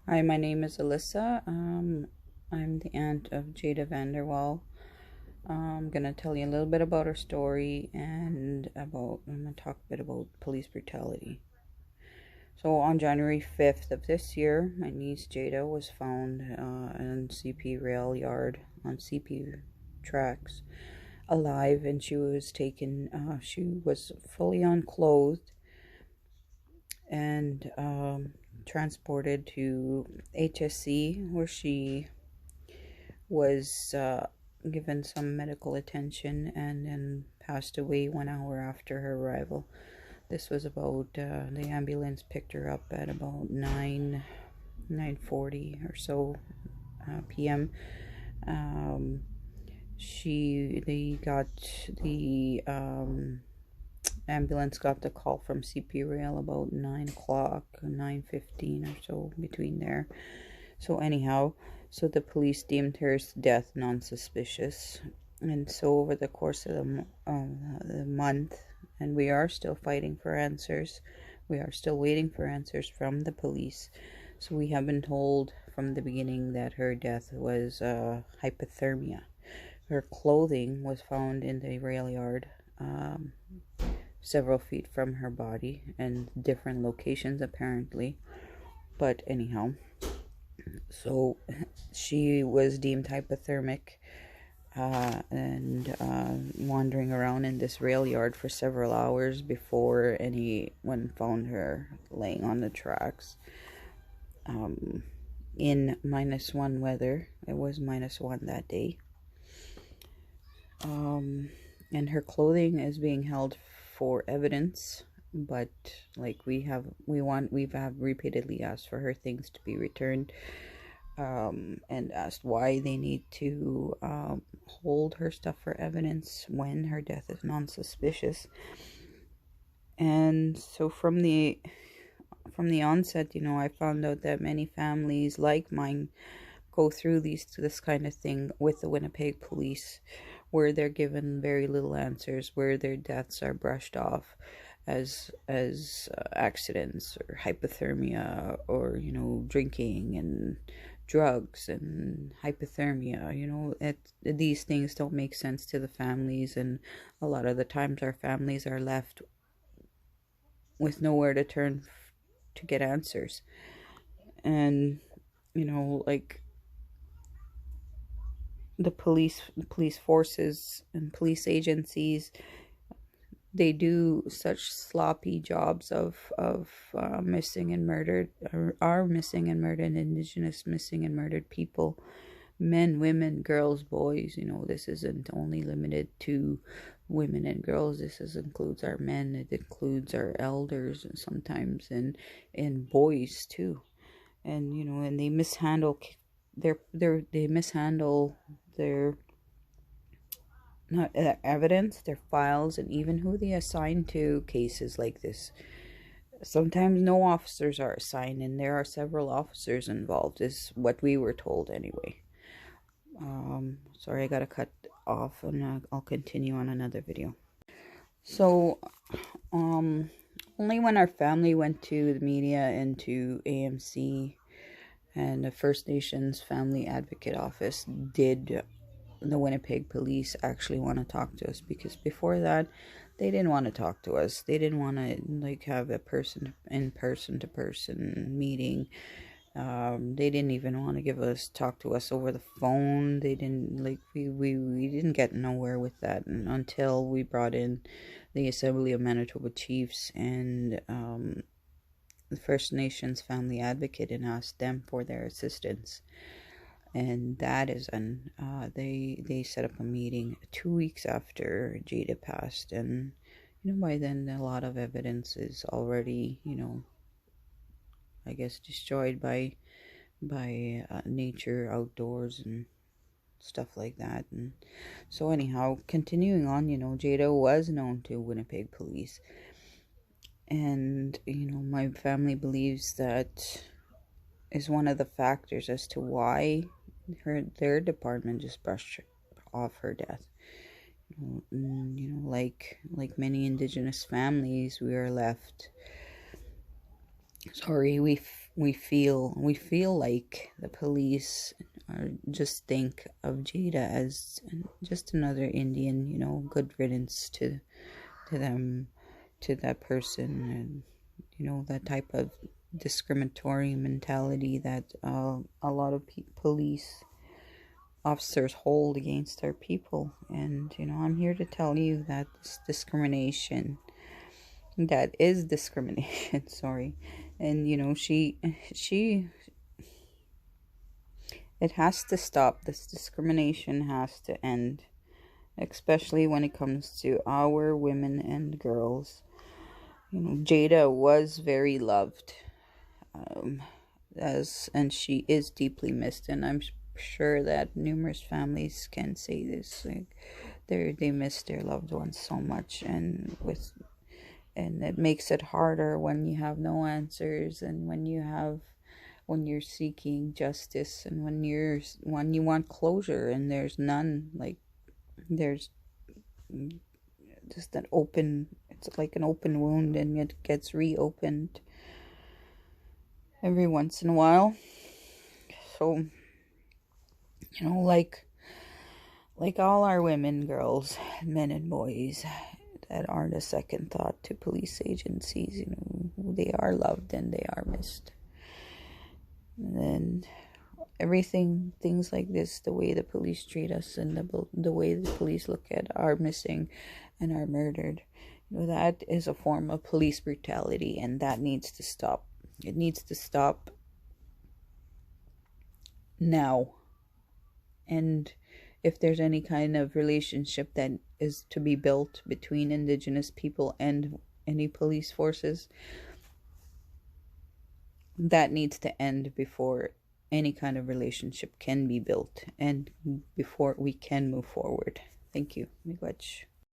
Hi, my name is Elyssa. I'm the aunt of Jaeda Vanderwal. I'm gonna tell you a little bit about her story and I'm gonna talk a bit about police brutality. So on January 5th of this year, my niece Jaeda was found in CP rail yard on CP tracks, alive, and she was taken. She was fully unclothed and transported to HSC, where she was given some medical attention and then passed away 1 hour after her arrival. This was about the ambulance picked her up at about 9:40 or so p.m. Um, they got the ambulance got the call from CP Rail about 9 o'clock, 9:15 or so, between there. So anyhow, so the police deemed her death non-suspicious, and so over the course of the month, and we are still fighting for answers. We are still waiting for answers from the police. So we have been told from the beginning that her death was hypothermia. Her clothing was found in the rail yard, several feet from her body, and different locations apparently. But anyhow, so she was deemed hypothermic and wandering around in this rail yard for several hours before anyone found her laying on the tracks. In -1 weather, it was -1 that day. And her clothing is being held for evidence, but like we've repeatedly asked for her things to be returned, and asked why they need to hold her stuff for evidence when her death is non-suspicious. And so from the onset, I found out that many families like mine go through this kind of thing with the Winnipeg Police, where they're given very little answers, where their deaths are brushed off as accidents or hypothermia, or drinking and drugs and hypothermia. These things don't make sense to the families, and a lot of the times our families are left with nowhere to turn to get answers. And like, the police forces and police agencies, they do such sloppy jobs of missing and murdered, or are missing and murdered, Indigenous missing and murdered people, men, women, girls, boys. This isn't only limited to women and girls. Includes our men, it includes our elders, and sometimes in boys too. And and they mishandle their not evidence, their files, and even who they assign to cases like this. Sometimes no officers are assigned, and there are several officers involved, is what we were told anyway. Sorry, I gotta cut off, and I'll continue on another video. So, only when our family went to the media and to AMC and the First Nations Family Advocate Office did the Winnipeg Police actually want to talk to us, because before that they didn't want to talk to us. They didn't want to have a person to person meeting. They didn't even want to talk to us over the phone. They didn't we didn't get nowhere with that, until we brought in the Assembly of Manitoba Chiefs and the First Nations Family Advocate, and asked them for their assistance. And that is they set up a meeting 2 weeks after Jaeda passed, and by then a lot of evidence is already I guess destroyed by nature, outdoors, and stuff like that. And so anyhow, continuing on, Jaeda was known to Winnipeg Police, and my family believes that is one of the factors as to why their department just brushed off her death. Like many Indigenous families, we are left. Sorry, we feel like the police just think of Jaeda as just another Indian, you know, good riddance to them, to that person, and you know, that type of discriminatory mentality that a lot of police officers hold against their people. And you know, I'm here to tell you that this discrimination, that is discrimination, sorry. And you know, she it has to stop. This discrimination has to end, especially when it comes to our women and girls. You know, Jaeda was very loved, and she is deeply missed, and I'm sure that numerous families can say this. Like, they miss their loved ones so much, and it makes it harder when you have no answers, and when you're seeking justice, and when you want closure and there's none. Like, there's just it's like an open wound, and it gets reopened every once in a while. So, you know, like all our women, girls, men and boys that aren't a second thought to police agencies, you know, they are loved and they are missed. And things like this, the way the police treat us, and the way the police look at our missing and our murdered, you know, that is a form of police brutality, and that needs to stop. It needs to stop now. And if there's any kind of relationship that is to be built between Indigenous people and any police forces, that needs to end before any kind of relationship can be built, and before we can move forward. Thank you. Miigwech.